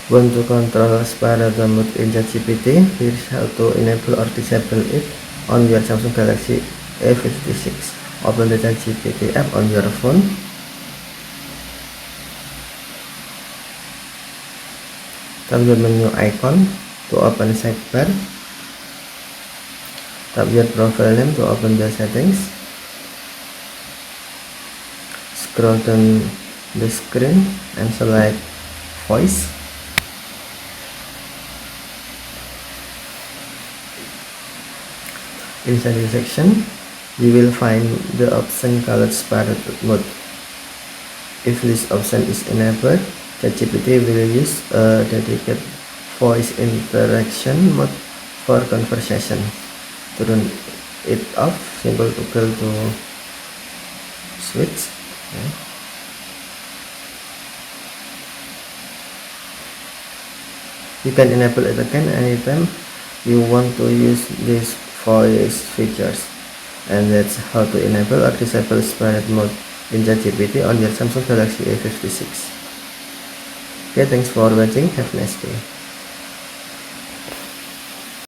Want to control spider mode in ChatGPT? Here's how to enable or disable it on your Samsung Galaxy A56. Open the ChatGPT app on your phone. Tap your menu icon to open sidebar. Tap your profile name to open the settings. Scroll down the screen and select voice. Inside the section, you will find the option called spider mode. If this option is enabled, ChatGPT will use a dedicated voice interaction mode for conversation. Turn it off, simple toggle to switch. Okay. You can enable it again anytime you want to use these voice features. And that's how to enable or disable spider mode in ChatGPT on your Samsung Galaxy A56. Okay, thanks for watching. Have a nice day.